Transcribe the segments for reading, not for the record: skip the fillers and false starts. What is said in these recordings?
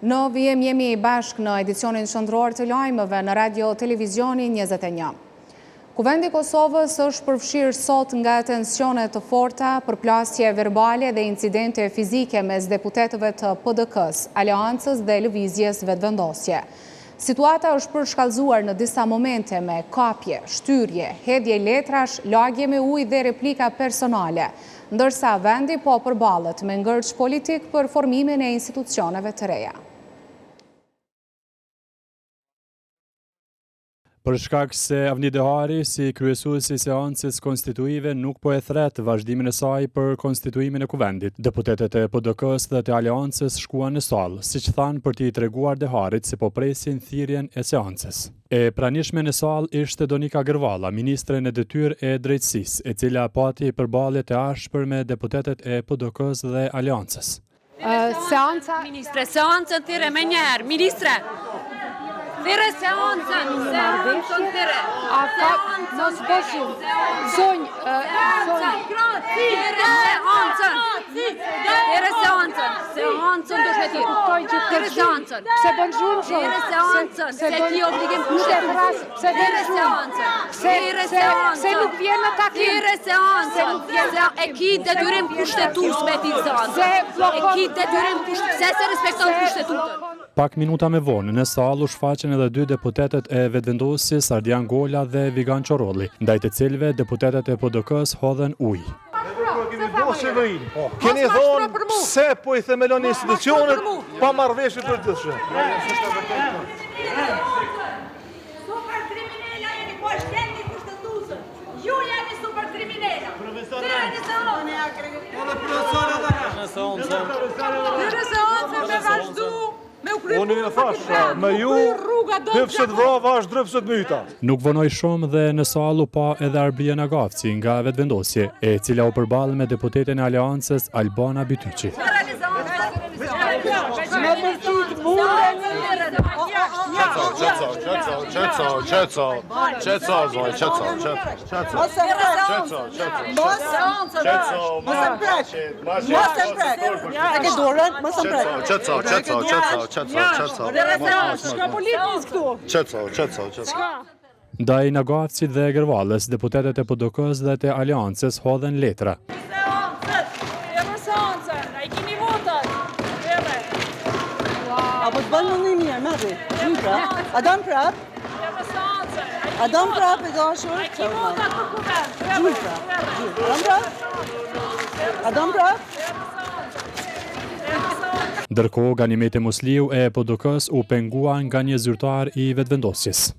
Në vijim jemi bashkë në edicionin shëndror të lajmëve në Radio Televizioni 21. Kuvendi Kosovës është përfshirë sot nga tensionet të forta për plasje verbale dhe incidente fizike mes deputetëve të PDK-s, Aleancës dhe Lëvizjes Vetëvendosje. Situata është përshkallëzuar në disa momente me kapje, shtyrje, hedhje letrash, lagje me ujë dhe replika personale, ndërsa vendi po përballet me ngërç politik për formimin e institucioneve të reja. Për shkak se Avni Dehari, si kryesuesi i seancës konstituive, nuk po e thret vazhdimin e saj për konstituimin e kuvendit, deputetet e PDK-s dhe të Aleancës shkuan në sallë, siç thanë për t'i treguar Deharit se po presin thirrjen e seancës. E pranishme në sallë ishte Donika Gërvalla, ministre në detyrë e drejtësisë, e cila pati përballje të ashpër me deputetet e PDK-s dhe Aleancës. Ministre, seancën thirrë më një herë, ministre. Thire seancën, thire. Mos bëshim. Sonj. Thire seancën. Seancën do shmetir. Thire seancën. Se bën shumë shumë. Thire seancën. Se ti obligim kushtetues. Thire seancën. Thire seancën. Se nuk vjen në takim. Thire seancën. E ki detyrim kushtetues me ti seancën. E ki detyrim kushtetues. Se se respekton kushtetutën. Pak minuta me vonë, në sallë u shfaqen edhe dy deputetet e Vetëvendosjes, Ardian Gola dhe Vigan Qorolli, ndaj të cilëve deputetet e PDK-s hodhen ujë. Keni thonë pse po i themelon institucionet pa marrëveshje të gjithshme. Super kriminela jeni po shtendi kushtetuesën. Ju jeni super kriminela. Unë i thash, me ju, dypset vrava është drëpset myta. Nuk vonoi shumë dhe në sallë u pa edhe Arbia Nagavci nga Vetëvendosje, e cila u përball me deputeten e Aleancës Albana Bytyqi. Ndaj Nagavci dhe Gërvallës, deputetet e PDK-s dhe të Aleancës hodhen letra. Apo të bënë në një mërë, Adam prap? Adam prap e dashur? Adam prap? Ndërkohë, Ganimete Musliu e PDK-s u penguan nga një zyrtar i Vetëvendosjes.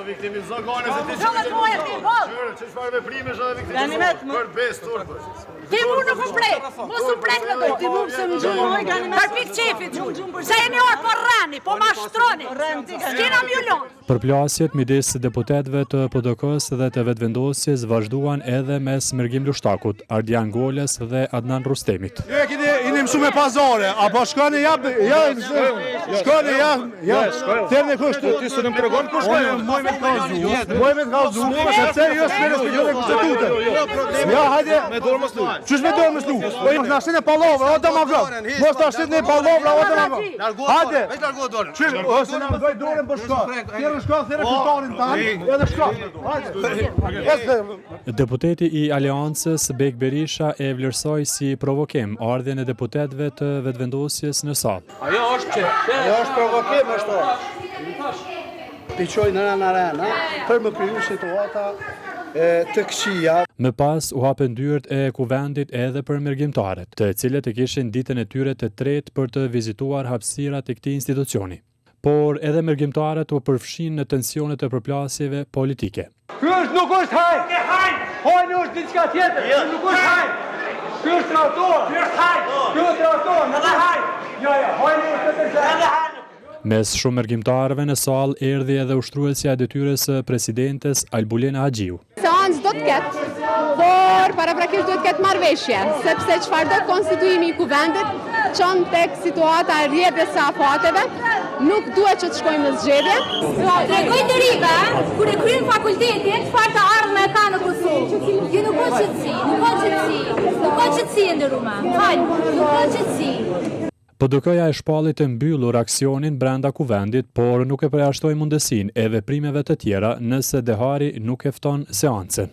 Viktimizo gane se ti që çfarë veprimesh edhe viktimizo për bes turpë. Ti mu nuk u plek, mos u plek në do. Ti mu se më gjumoj Ganimete. Për pik qefit, se jeni orë për rani, po mashtroni, s'kina mjullon. Përplasjet midis deputetëve të PDK-s dhe të Vetëvendosjes vazhduan edhe mes Mergim Lushtakut, Ardian Golës dhe Adnan Rustemit. Ju e keni mësu me pazare, apo shkoni shkoni terni kështu. Ti s'u më tregon kush ka. Mojme të kalzu, se jo s'me respektoj konstitutën. Ja, hajde. Me dorë mos lu. Qysh me dorë mos lu? Po i nashtin e pallovra, o demagog. Mos nashtin e pallovra, o demagog. Hajde. Veç largo dorën. Çysh, ose na vëj dorën për shkak. Thirrë shkak, thirrë kutarin tan, edhe shkak. Hajde. Deputeti i Aleancës Bek Berisha e vlerësoi si provokim ardhjen e deputetëve të Vetëvendosjes në sallë. Ajo është provokim ashtu. Piqoj në arena për më kriju situata të këqija. Më pas u hapën dyert e kuvendit edhe për mergjimtarët, të cilët e kishin ditën e tyre të tretë për të vizituar hapësirat e këtij institucioni. Por edhe mergjimtarët u përfshin në tensionet e përplasjeve politike. Ky nuk është haj. Hajni është diçka tjetër. Nuk është haj. Ky është tradhtor. Ky është tradhtor. Në haj. Jo, hajni është tjetër. Mes shumë mergjimtarëve në sallë erdhi edhe ushtruesja e detyrës së presidentes Albulena Haxhiu. Seancë do të ketë, por paraprakisht do të ketë marrëveshje, sepse çfarëdo konstituimi i kuvendit çon tek situata e rrjedhjes së afateve, nuk duhet që të shkojmë në zgjedhje. Tregoj të rika, kur e kryen fakultetin, çfarë të ardhme ka në Kosovë. Ju nuk ka qetësi, nuk ka qetësi e ndërruar. Hajde, nuk ka qetësi. PDK-ja e shpalli të mbyllur aksionin brenda kuvendit, por nuk e përjashtoi mundësinë e veprimeve të tjera nëse Dehari nuk e fton seancën.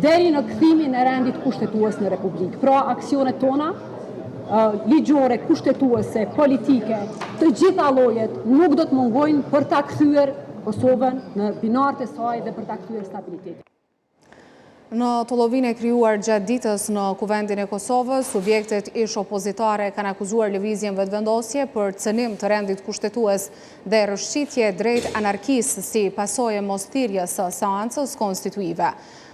Deri në kthimin e rendit kushtetues në Republikë. Pra aksionet tona ligjore, kushtetuese, politike, të gjitha llojet nuk do të mungojnë për ta kthyer Kosovën në binarët e saj dhe për ta kthyer stabilitetin. Në të llovinë e krijuar gjatë ditës në Kuvendin e Kosovës, subjektet ish opozitare kanë akuzuar lëvizjen vetëvendosje për cënim të rendit kushtetues dhe rrëshqitje drejt anarkisë si pasojë e mosthirrjes së seancës konstituive.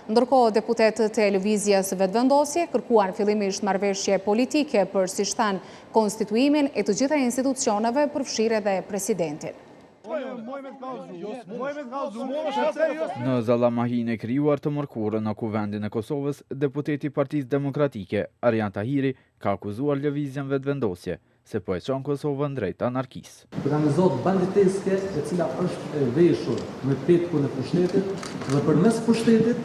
Ndërkohë, deputetët e lëvizjes vetëvendosje kërkuan fillimisht marrëveshje politike për si shtan konstituimin e të gjitha institucioneve përfshirë edhe presidentin. Në Zallamahin e krijuar të mërkurën në Kuvendin e Kosovës, deputeti i Partisë Demokratike, Arjan Tahiri, ka akuzuar lëvizjen vetëvendosje se po e çon Kosovën drejt anarkisë. Organizohet banditeske e cila është e veshur me petkun e pushtetit dhe përmes pushtetit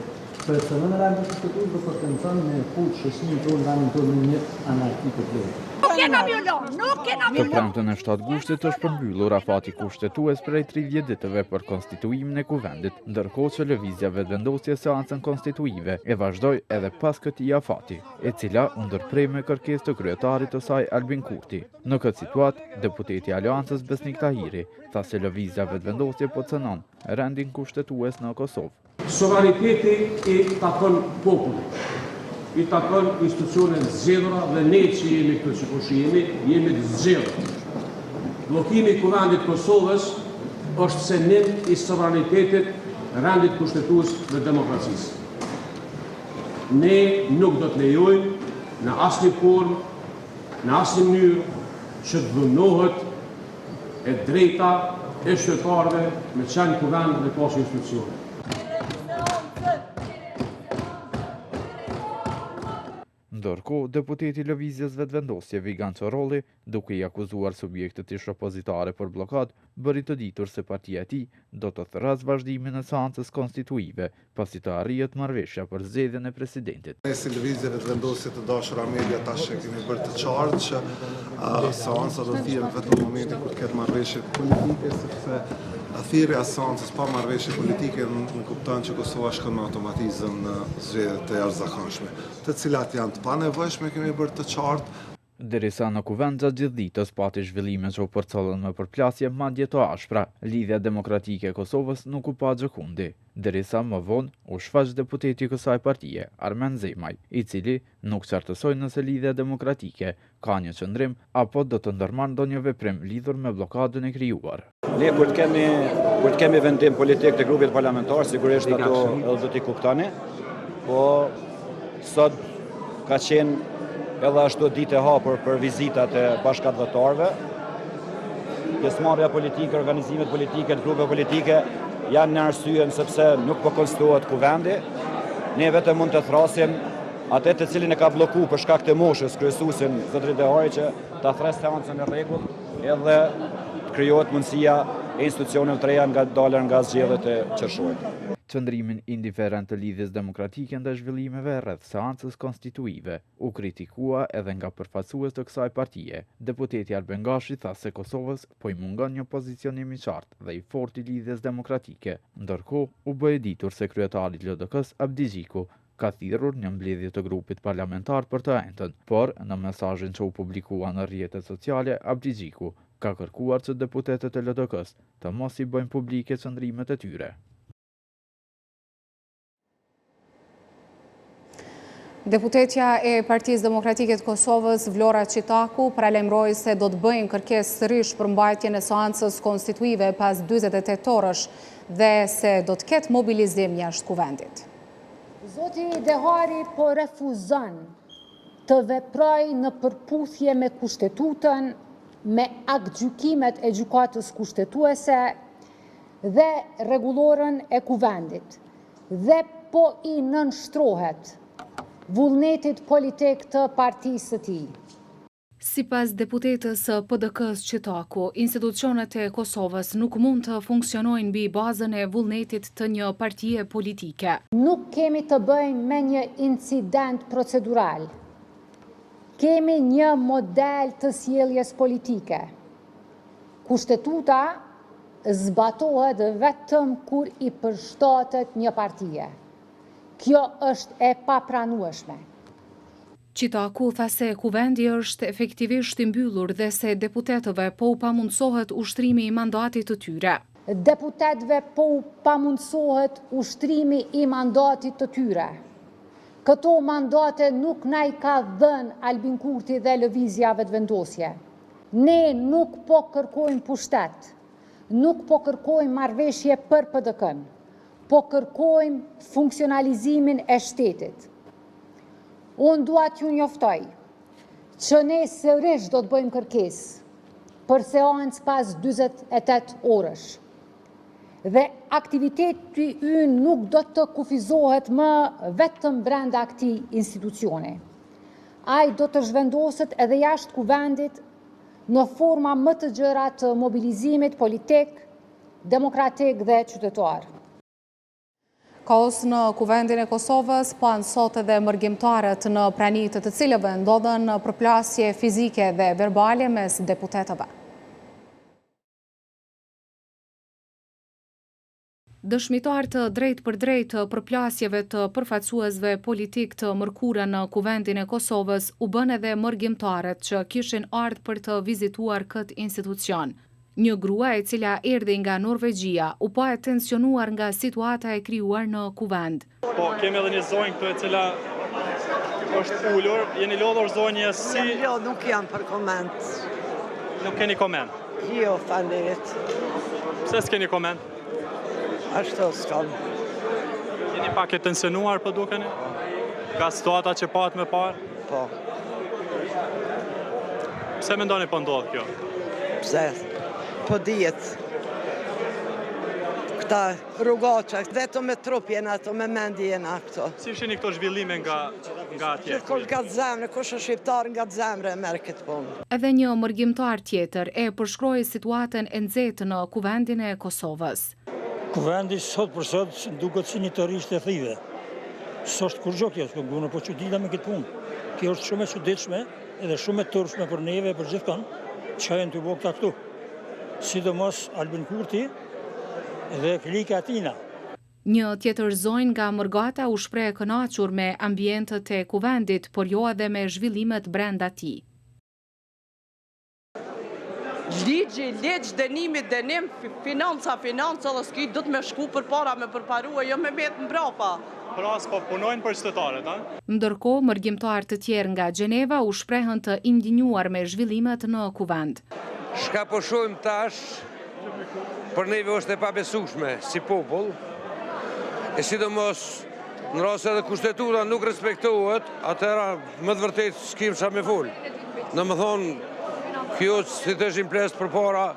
përcëllon rendin kushtetues dhe përtenton me fut shoqërinë tonë vendin tonë në një anarki komplete. Të premtën e 7 gushtit është përmbyllur afati kushtetues prej 30 ditëve për konstituimin e kuvendit, ndërkohë që lëvizja vetëvendosje seancën konstituive e vazhdoi edhe pas këtij afati, e cila u ndërprej me kërkesë të kryetarit të saj Albin Kurti. Në këtë situatë, deputeti i Aleancës Besnik Tahiri tha se lëvizja vetëvendosje po cënon rendin kushtetues në Kosovë. Sovraniteti i takon popullit, i takon institucionet zgjedhura dhe ne që jemi këtu që po jemi të zgjedhur. Bllokimi i kuvendit Kosovës është cënim i sovranitetit, rendit kushtetues dhe demokracisë. Ne nuk do të lejojmë në asnjë formë, në asnjë mënyrë që të dhunohet e drejta e qytetarëve me qenë kuvend dhe pas institucione. Ndërkohë, deputeti i lëvizjes vetëvendosje Vigan Çorolli, duke i akuzuar subjektet ish opozitare për blokadë, bëri të ditur se partia e tij do të thërrasë vazhdimin e seancës konstituive, pasi të arrihet marrëveshja për zgjedhjen e presidentit. Ne si lëvizje vetëvendosje të dashura media tash e kemi bërë të qartë që seanca do të jetë vetëm në momentin kur ketë marrëveshje politike, sepse thirrja e seancës pa marrëveshje politike në kupton që Kosova shkon me automatizëm në zgjedhje të jashtëzakonshme, të cilat janë të panevojshme, kemi bërë të qartë. Derisa në kuvend gjatë gjithë ditës pati zhvillime që u përcollën me përplasje madje të ashpra, Lidhja Demokratike e Kosovës nuk u pa gjëkundi. Derisa më vonë u shfaq deputeti i kësaj partie, Armen Zemaj, i cili nuk qartësoi nëse Lidhja Demokratike ka një qëndrim apo do të ndërmarrë ndonjë veprim lidhur me blokadën e krijuar. Ne kur të kemi vendim politik të grupit parlamentar, sigurisht ato edhe do t'i kuptoni, po sot ka qenë edhe ashtu ditë e hapur për vizitat e bashkëdhëtarëve. Pjesëmarrja politike, organizimet politike, grupeve politike janë në arsyen sepse nuk po konstituohet kuvendi. Ne vetëm mund të thrasim atë të cilin e ka bllokuar për shkak të moshës kryesuesin zotëri Dehari që ta thresë seancën në rregull, edhe të krijohet mundësia e institucioneve të reja nga dalën nga zgjedhjet e qershorit. Qëndrimin indiferent të Lidhjes Demokratike ndaj zhvillimeve rreth seancës konstituive u kritikua edhe nga përfaqësues të kësaj partie. Deputeti Arben Gashi tha se Kosovës po i mungon një pozicionim i qartë dhe i fortë i Lidhjes Demokratike. Ndërkohë, u bë e ditur se kryetari i LDK-s Abdi Xhiku ka thirrur një mbledhje të grupit parlamentar për të entën, por në mesazhin që u publikua në rrjetet sociale, Abdi Xhiku ka kërkuar që deputetët e LDK-s të mos i bëjnë publike qëndrimet e tyre. Deputetja e Partisë Demokratike të Kosovës, Vlora Qitaku, paralajmëroi se do të bëjnë kërkesë sërish për mbajtjen e seancës konstituive pas 48 orësh dhe se do të ketë mobilizim jashtë kuvendit. Zoti Dehari po refuzon të veprojë në përputhje me kushtetutën, me aktgjykimet e gjykatës kushtetuese dhe rregullorën e kuvendit dhe po i nënshtrohet vullnetit politik të partisë së tij. Sipas deputetës së PDK-s Qitaku, institucionet e Kosovës nuk mund të funksionojnë mbi bazën e vullnetit të një partie politike. Nuk kemi të bëjmë me një incident procedural. kemi një model të sjelljes politike. Kushtetuta zbatohet vetëm kur i përshtatet një partie. Kjo është e papranueshme. Qitaku tha se kuvendi është efektivisht i mbyllur dhe se deputetëve po u pamundsohet ushtrimi i mandatit të tyre. Deputetëve po u pamundsohet ushtrimi i mandatit të tyre. Këto mandate nuk na i ka dhënë Albin Kurti dhe lëvizja vetëvendosje. Ne nuk po kërkojmë pushtet, nuk po kërkojmë marrëveshje për PDK-n, po kërkojmë funksionalizimin e shtetit. Unë dua t'ju njoftoj që ne sërish do të bëjmë kërkesë për seancë pas 48 orësh. Dhe aktiviteti ynë nuk do të kufizohet më vetëm brenda këtij institucioni. Ai do të zhvendoset edhe jashtë kuvendit në forma më të gjëra të mobilizimit politik, demokratik dhe qytetar. Kaos në kuvendin e Kosovës, po sot edhe mërgjimtarët në pranit të cilëve ndodhen përplasje fizike dhe verbale mes deputetëve. Dëshmitar të drejt për drejt përplasjeve të përfaqësuesve politik të mërkura në kuvendin e Kosovës u bën edhe mërgjimtarët që kishin ardhur për të vizituar këtë institucion. Një grua e cila erdhi nga Norvegjia u pa e tensionuar nga situata e krijuar në kuvend. Po, kemi edhe një zonjë këtu e cila është ullur, jeni lodhur zonjë si... Jo, nuk jam për koment. Nuk keni koment? Jo, falet. Pse s'keni koment? Ashtu s'kam. Jeni pak e tensionuar për dukeni? Nga situata që patë me parë? Po. Pse mendoni po ndodh kjo? Pse? Po dijet. Këta rrugaqa, vetëm me trup jena ato, me mendi jena këto. Si shini këto zhvillime nga atje? Kush nga të zemre, kush është shqiptar nga të zemre e merë këtë punë. Edhe një mërgjimtar tjetër e përshkroi situatën e nxehtë në kuvendin e Kosovës. Kuvendi sot për sot duket si një tërrish të thive. S'është kur gjë kjo, s'këngune po çudita me këtë punë. Kjo është shumë e çuditshme edhe shumë e turpshme për neve, për gjithkon, që janë të bëjë këta këtu. Sidomos Albin Kurti dhe klika atina. Një tjetër zonjë nga Mërgata u shpreh e kënaqur me ambientët e kuvendit, por jo edhe me zhvillimet brenda tij. Ligji, dënimi, dënim, financa, dhe s'ki do të me shku për para me përparua, jo me metë mbrapa. Pra s'po punojnë për qytetarët, a? Ndërkohë, mërgjimtar të tjerë nga Gjeneva u shprehën të indinjuar me zhvillimet në kuvend. Shka po shohim tash, për neve është e pabesueshme si popull, e sidomos në rast edhe kushtetuta nuk respektohet, atëra më të vërtet s'kim sa me fol. Në më thonë, kjo si të është impres për para,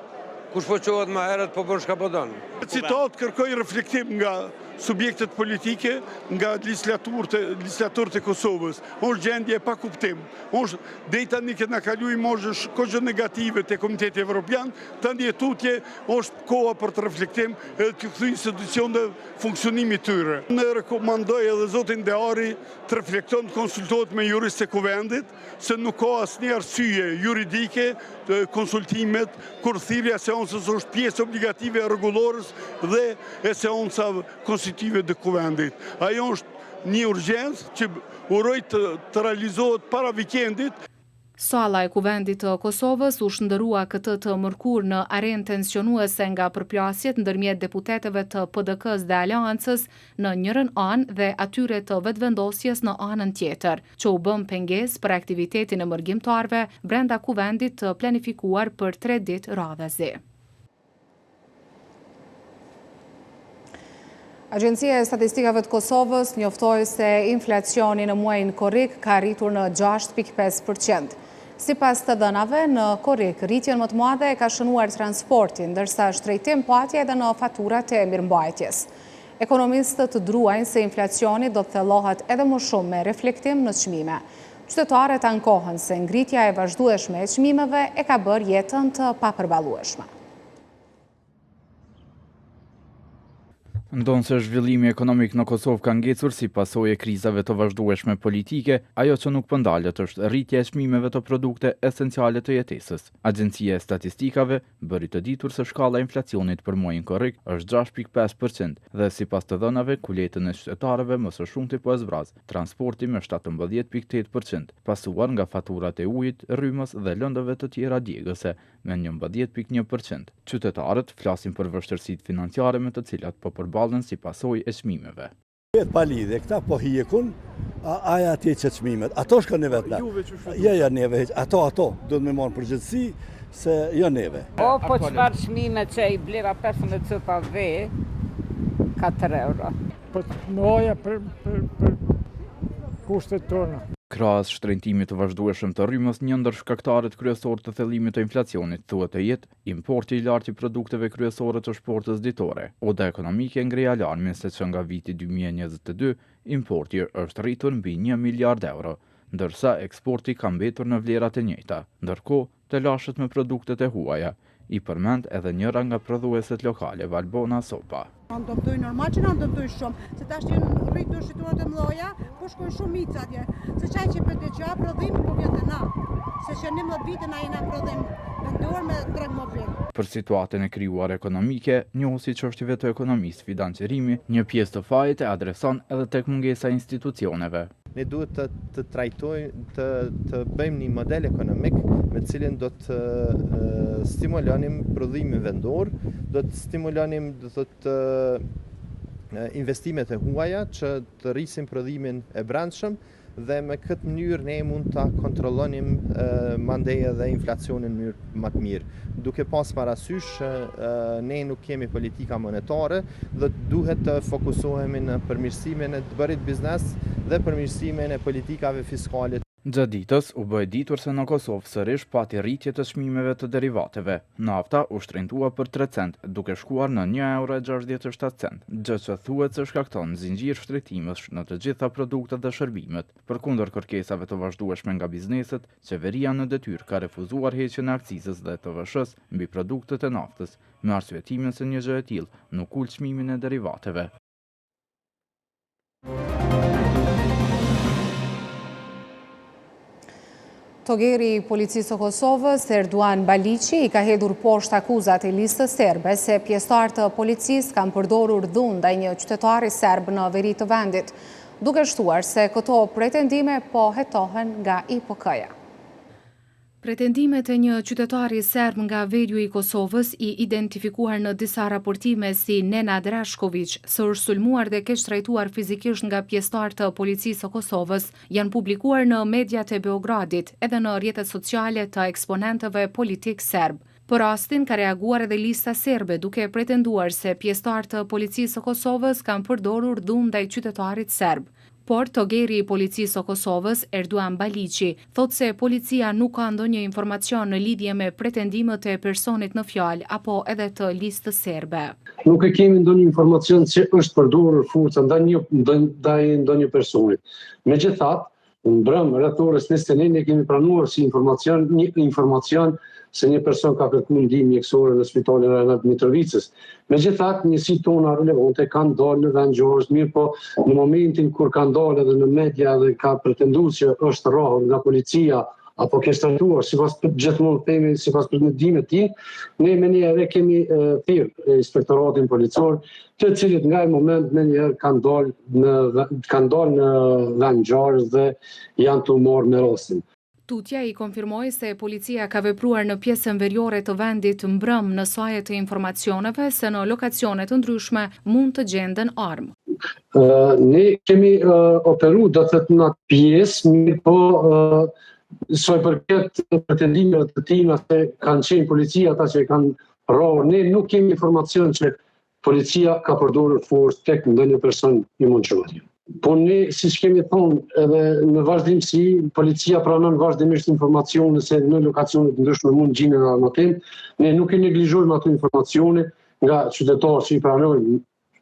kush po qohet ma herët, po bërë shka po dënë. Citat kërkoj reflektim nga subjektet politike, nga legislaturët e Kosovës. Është gjendje pa kuptim. Është dejta një këtë në kaluim është kogjë negative të Komiteti Evropian, të ndje tutje është koha për të reflektim edhe të këthu institucion dhe funksionimi tyre. Në rekomandoj edhe zotin Deari të reflekton të konsultohet me jurist e kuvendit, se nuk ka asë një arsye juridike të konsultimet, kur thirrja e seancës është pjesë obligative e rregullorës dhe e seanca konstitutive të kuvendit. Ajo është një urgjencë që uroj të realizohet para vikendit. Sala e kuvendit të Kosovës u shndërua këtë të mërkur në arenë tensionuese nga përplasjet ndërmjet deputetëve të PDK-s dhe Aleancës në njërën anë dhe atyre të vetëvendosjes në anën tjetër, që u bën pengesë për aktivitetin e mërgjimtarve brenda kuvendit të planifikuar për 3 ditë radhëzi. Agjencia e Statistikave të Kosovës njoftoi se inflacioni në muajin korrik ka rritur në 6.5%. Sipas të dhënave, në korrik, rritjen më të madhe ka shënuar transportin, ndërsa shtrejtim pati edhe në faturat e mirëmbajtjes. Ekonomistët druajnë se inflacioni do të thellohet edhe më shumë me reflektim në çmime. Qytetarët ankohen se ngritja e vazhdueshme e çmimeve e ka bërë jetën të papërballueshme. Ndonë se zhvillimi ekonomik në Kosovë ka ngecur si pasojë e krizave të vazhdueshme politike, ajo që nuk pëndalët është rritja e çmimeve të produkte esenciale të jetesës. Agjencia e Statistikave bëri të ditur se shkalla e inflacionit për muajin korrik është 6.5% dhe sipas të dhënave kuletën e qytetarëve më së shumti po e zbraz transporti me 17.8%, pasuar nga faturat e ujit, rrymës dhe lëndëve të tjera djegëse me 11.1%. Qytetarët flasin për vështirësitë financiare me të cilat po përballën si pasojë e çmimeve. Pa lidhje, këta po hijekun, aja atje që çmimet, ato shkon neve atë. Ja neve, ato, do të me marrë përgjithësi se jo neve. O, po çfarë çmime që i blera 15 copa ve, 4 euro. Po noja për kushtet tona. Krahas shtrëngtimit të vazhdueshëm të rrymës, një ndër shkaktarët kryesor të thellimit të inflacionit thuhet të jetë importi i lartë i produkteve kryesore të shportës ditore. Oda ekonomike ngrej alarmin se që nga viti 2022 importi është rritur mbi 1 miliard euro, ndërsa eksporti ka mbetur në vlerat e njëjta. Ndërkohë, të lashët me produktet e huaja i përmend edhe njëra nga prodhueset lokale, Valbona Sopa. Në dëmtoj normal që në dëmtoj shumë, se tash që në rritur shituat e mloja, po shkojnë shumë mica atje. Se qaj që për të qa prodhim, po vjetë na. Se që 11 vite na jena prodhim vendor me drag mobil. Për situatën e krijuar ekonomike, njohësi çështjeve të ekonomisë financierimi, një pjesë të fajit e adreson edhe tek mungesa e institucioneve. Ne duhet të trajtojmë, të bëjmë një model ekonomik me cilin do të stimulonim prodhimin vendor, do të stimulonim investimet e huaja që të rrisim prodhimin e brendshëm dhe me këtë mënyrë ne mund ta kontrollonim mandeja dhe inflacionin në mënyrë më të mirë. Duke pas parasysh ne nuk kemi politika monetare dhe duhet të fokusohemi në përmirësimin e të bërit biznes dhe përmirësimin e politikave fiskale. Gjatë ditës u bë ditur se në Kosovë sërish pati rritje të çmimeve të derivateve. Nafta u shtrentua për 3 cent, duke shkuar në 1,67 cent, gjë që thuhet se shkakton zinxhir shtretimësh në të gjitha produktet dhe shërbimet. Përkundër kërkesave të vazhdueshme nga bizneset, qeveria në detyrë ka refuzuar heqjen e akcizës dhe TVSH-s mbi produktet e naftës, me arsyetimin se një gjë e tillë nuk ul çmimin e derivateve. Togeri i policisë së Kosovës, Erduan Baliqi, i ka hedhur poshtë akuzat e listës serbe se pjesëtarë të policisë kanë përdorur dhunë ndaj një qytetari serb në veri të vendit, duke shtuar se këto pretendime po hetohen nga IPK-ja. Pretendimet e një qytetari serb nga veriu i Kosovës i identifikuar në disa raportime si Nenad Rashković, së është sulmuar dhe keq trajtuar fizikisht nga pjesëtar të policisë së Kosovës, janë publikuar në mediat e Beogradit edhe në rrjetet sociale të eksponentëve politik serb. Për rastin ka reaguar edhe lista serbe duke pretenduar se pjesëtar të policisë së Kosovës kanë përdorur dhunë ndaj qytetarit serb. Por togeri i policisë së Kosovës, Erduan Baliqi, thotë se policia nuk ka ndonjë informacion në lidhje me pretendimet e personit në fjalë apo edhe të listës serbe. Nuk e kemi ndonjë informacion se është përdorur forca ndaj ndonjë personi. Megjithatë, në brëm rreth orës 21 ne kemi pranuar si një informacion se një person ka kërkuar ndihmë mjekësore në spitalin Renat Mitrovicës. Megjithatë, njësitë tona relevante kanë dalë në vend gjorës, mirë po në momentin kur kanë dalë edhe në media dhe ka pretenduar se është rrahur nga policia apo kestratuar, sipas gjithmonë themi, sipas pretendimeve të tij, ne me njëherë kemi thirrë inspektoratin policor, të cilët nga ai moment me njëherë kanë dalë në vend gjorës dhe janë të marrë me rastin. Tutja i konfirmoi se policia ka vepruar në pjesën veriore të vendit mbrëm në saje të informacioneve se në lokacione të ndryshme mund të gjenden armë. Ne kemi operu do të thotë në pjesë, mirë po sa i përket pretendimeve të tina se kanë qenë policia ata që kanë rrahur, ne nuk kemi informacion që policia ka përdorur forcë tek ndonjë person i mençur. Po ne, siç kemi thonë edhe në vazhdimsi, policia pranon vazhdimisht informacione se në lokacione të ndryshme mund gjenden armatim. Ne nuk e neglizhojmë ato informacione nga qytetarët që i pranojnë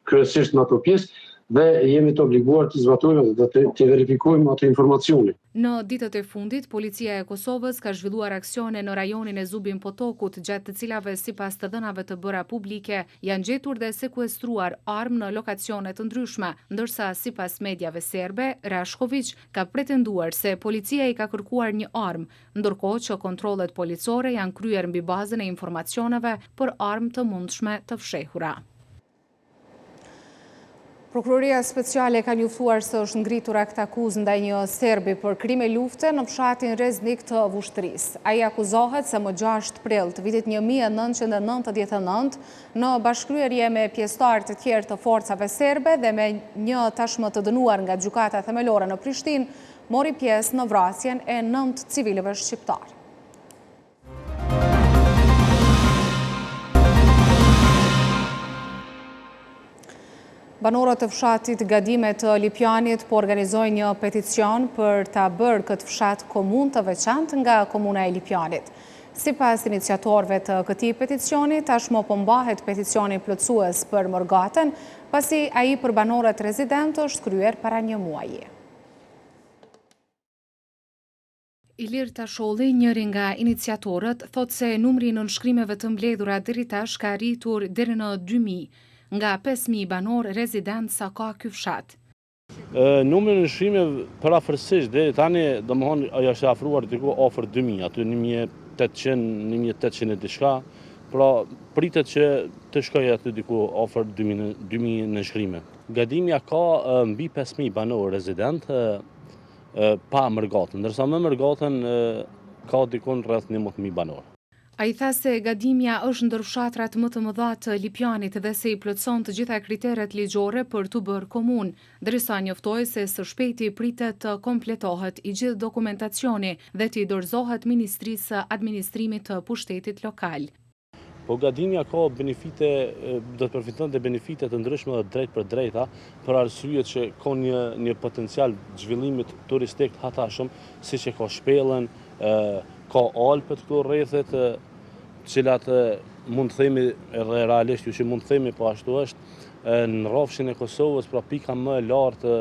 kryesisht në ato pjesë, dhe jemi të obliguar të zbatojmë dhe të verifikojmë atë informacioni. Në ditët e fundit, Policia e Kosovës ka zhvilluar aksione në rajonin e Zubin Potokut, gjatë të cilave sipas të dhënave të bëra publike janë gjetur dhe sekuestruar armë në lokacione të ndryshme, ndërsa sipas mediave serbe, Rashkovic ka pretenduar se policia i ka kërkuar një armë, ndërkohë që kontrollet policore janë kryer mbi bazën e informacioneve për armë të mundshme të fshehura. Prokuroria Speciale ka njoftuar se është ngritur akt akuzë ndaj një serbi për krime lufte në fshatin Reznik të Vushtërisë. Ai akuzohet se më 6 prill të vitit 1999 në bashkëkryerje me pjesëtarë të tjerë të forcave serbe dhe me një tashmë të dënuar nga gjykata themelore në Prishtinë, mori pjesë në vrasjen e 9 civilëve shqiptarë. Banorët të fshatit Gadime të Lipjanit po organizojnë një peticion për ta bërë këtë fshat komunë të veçantë nga komuna e Lipjanit. Sipas iniciatorëve të këtij peticioni, tashmë po mbahet peticioni plotësues për Morgatën, pasi ai për banorët rezident është kryer para një muaji. Ilir Tasholli, njëri nga iniciatorët, thotë se numri i nënshkrimeve të mbledhura deri tash ka arritur deri në 2000. Nga 5.000 banor rezident sa ka ky fshat. Numri i nënshkrimeve parafërsisht deri tani, domethënë ajo është afruar diku afër 2000, aty 1800 e diçka, pra pritet që të shkojë aty diku afër 2000 nënshkrime. Gadimja ka mbi 5.000 banor rezident pa Mërgatën, ndërsa me Mërgatën ka dikun rreth 11.000 banor. A i tha se Gadimja është ndër fshatrat më të mëdha të Lipjanit dhe se i plotëson të gjitha kriteret ligjore për të bërë komunë, ndërsa njoftoi se së shpejti pritet të kompletohet i gjithë dokumentacioni dhe të i dorëzohet Ministrisë së Administrimit të Pushtetit Lokal. Po Gadimja ka benefite, do të përfiton dhe benefite të ndryshme dhe drejt për drejta, për arsye që ka një potencial zhvillimit turistik të hatashëm, siç e ka Shpellën, ka Alpët këtu rrethet, cilat mund të themi edhe realisht që mund të themi po ashtu është në rrafshin e Kosovës, pra pika më e lartë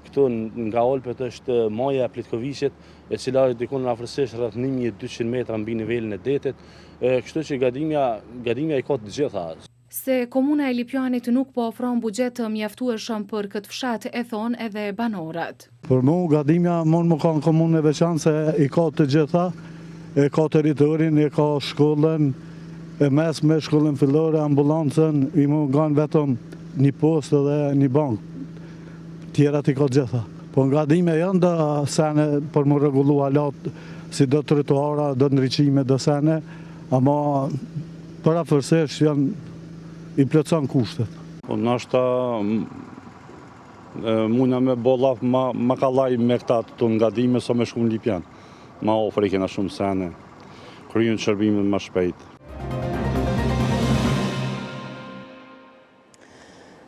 këtu nga Alpët është maja e Plitkovicit, e cila është diku në afërsisht rreth 1200 metra mbi nivelin e detit, kështu që Gadimja i ka të gjitha. Se komuna e Lipjanit nuk po ofron buxhet të mjaftueshëm për këtë fshat, e thon edhe banorët. Për mu Gadimja mund më ka në komunë e veçantë se i ka të gjitha, e ka teritorin, e ka shkollën, e mesme, shkollën fillore, ambulancën, i mu kanë vetëm një postë dhe një bankë. Tjerat i ka gjitha. Po nga Gadimja janë dhe sene për më regullu alat, si do trotuara, do ndriçime, do sene, ama parafërsisht janë i plotëson kushtet. Po nashta muna me bollaf ma kallaj me këta të Gadime sa me shku në Lipjan. Ma ofër i kena shumë sene, kryjnë shërbimin ma shpejt.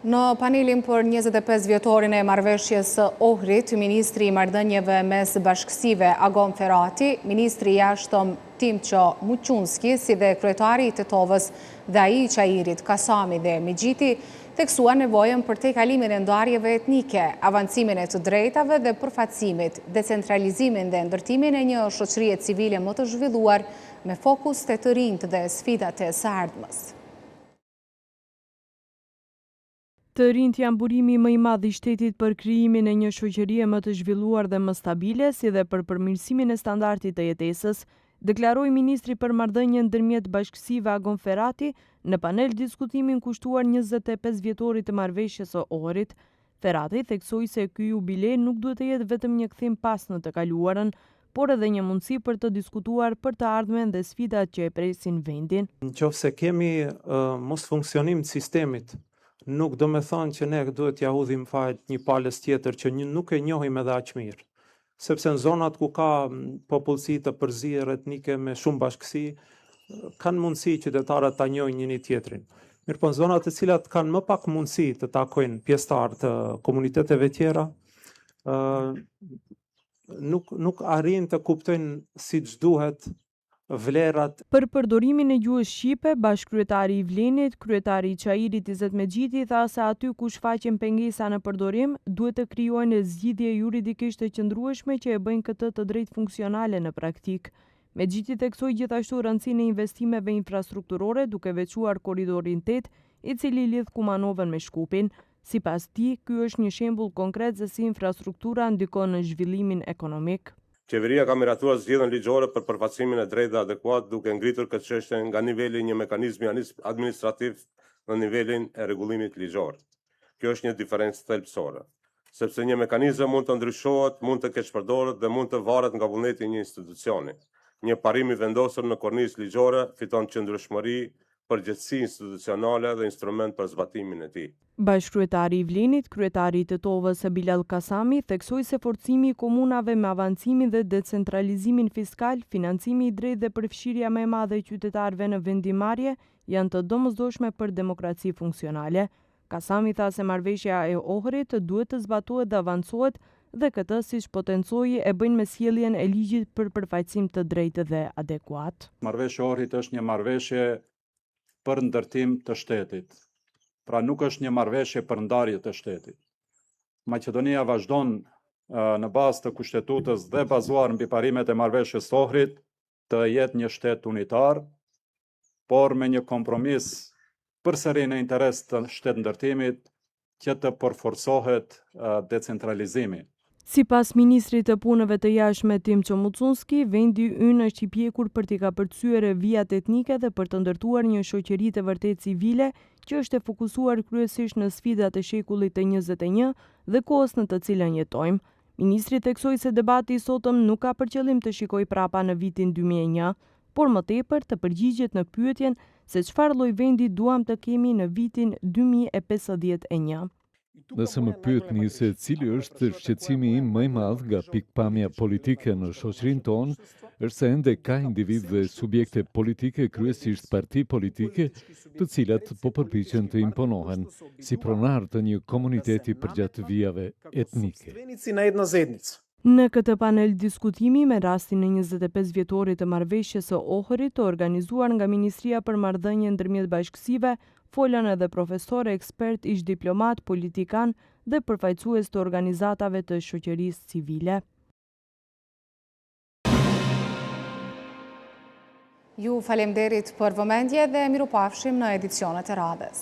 Në panelin për 25 vjetorin e marrëveshjes së Ohrit, Ministri i Marrëdhënieve mes bashkësive Agon Ferati, Ministri i Jashtëm Timço Muqunski, si dhe kryetari i Tetovës dhe ai i Çajirit Kasami dhe Migjiti, theksua nevojën për tejkalimin e ndarjeve etnike, avancimin e të drejtave dhe përfaqësimit, decentralizimin dhe ndërtimin e një shoqërie civile më të zhvilluar me fokus te të rinjt dhe sfidat e së ardhmës. Të rinjt janë burimi më i madh i shtetit për krijimin e një shoqërie më të zhvilluar dhe më stabile, si dhe për përmirësimin e standardit të jetesës, deklaroi Ministri për Marrëdhënien ndërmjet bashkësive Agon Ferati në panel diskutimin kushtuar 25 vjetorit të marrëveshjes së Ohrit. Ferati theksoi se ky jubilej nuk duhet të jetë vetëm një kthim pas në të kaluarën, por edhe një mundësi për të diskutuar për të ardhmen dhe sfidat që e presin vendin. Nëse kemi mos funksionim të sistemit, nuk do me thonë që ne duhet ja hudhim fajt një palës tjetër që nuk e njohim edhe aq mirë. Sepse në zonat ku ka popullsi të përzierë etnike me shumë bashkësi, kanë mundësi qytetarët ta njohin njëri tjetrin. Mirë, po në zonat të cilat kanë më pak mundësi të takojnë pjesëtarë të komuniteteve tjera, nuk arrin të kuptojnë siç duhet vlerat. Për përdorimin e gjuhës shqipe, bashkëkryetari i Vlenit, kryetari i Çajirit Izet Mexhiti tha se aty ku shfaqen pengesa në përdorim, duhet të krijohen zgjidhje juridikisht të qëndrueshme që e bëjnë këtë të drejtë funksionale në praktik. Mexhiti theksoi gjithashtu rëndësinë e investimeve infrastrukturore, duke veçuar korridorin 8, i cili lidh Kumanovën me Shkupin. Sipas tij, ky është një shembull konkret se si infrastruktura ndikon në zhvillimin ekonomik. Qeveria ka miratuar zgjedhjen ligjore për përfaqësimin e drejtë dhe adekuat, duke ngritur këtë çështje nga niveli një mekanizmi administrativ në nivelin e rregullimit ligjor. Kjo është një diferencë thelbësore, sepse një mekanizëm mund të ndryshohet, mund të keqpërdoret dhe mund të varet nga vullneti i një institucioni. Një parim i vendosur në kornizë ligjore fiton qëndrueshmëri, përgjegjësi institucionale dhe instrument për zbatimin e tij. Bashkëkryetari i Vlenit, kryetari i Tetovës Bilal Kasami, theksoi se forcimi i komunave me avancimin dhe decentralizimin fiskal, financimi i drejtë dhe përfshirja më e madhe e qytetarëve në vendimarrje janë të domosdoshme për demokraci funksionale. Kasami tha se marrëveshja e Ohrit duhet të zbatohet dhe avancohet dhe këtë, siç potencoi, e bëjnë me sjelljen e ligjit për përfaqësim të drejtë dhe adekuat. Marrëveshja e Ohrit është një marrëveshje për ndërtim të shtetit. Pra nuk është një marrëveshje për ndarje të shtetit. Maqedonia vazhdon në bazë të kushtetutës dhe bazuar mbi parimet e marrëveshjes së Ohrit të jetë një shtet unitar, por me një kompromis përsëri në interes të shtetëndërtimit që të përforcohet decentralizimi. Sipas ministrit të punëve të jashtme Tim Çomucunski, vendi ynë është i pjekur për t'i kapërcyer vijat etnike dhe për të ndërtuar një shoqëri të vërtet civile që është e fokusuar kryesisht në sfidat e shekullit të 21 dhe kohës në të cilën jetojmë. Ministri theksoi se debati i sotëm nuk ka për qëllim të shikojë prapa në vitin 2001, por më tepër të përgjigjet në pyetjen se çfarë lloj vendi duam të kemi në vitin 2051. Nëse më pyetni se cili është shqetësimi im më i madh nga pikpamja politike në shoqërinë tonë, është se ende ka individë dhe subjekte politike, kryesisht parti politike, të cilat po përpiqen të imponohen si pronar të një komuniteti përgjatë vijave etnike. Në këtë panel diskutimi me rastin e 25 vjetorit të marrëveshjes së Ohrit të organizuar nga Ministria për Marrëdhënie ndërmjet bashkësive, folën edhe profesor, ekspert, ish diplomat, politikan dhe përfaqësues të organizatave të shoqërisë civile. Ju faleminderit për vëmendje dhe mirupafshim në edicionet e radhës.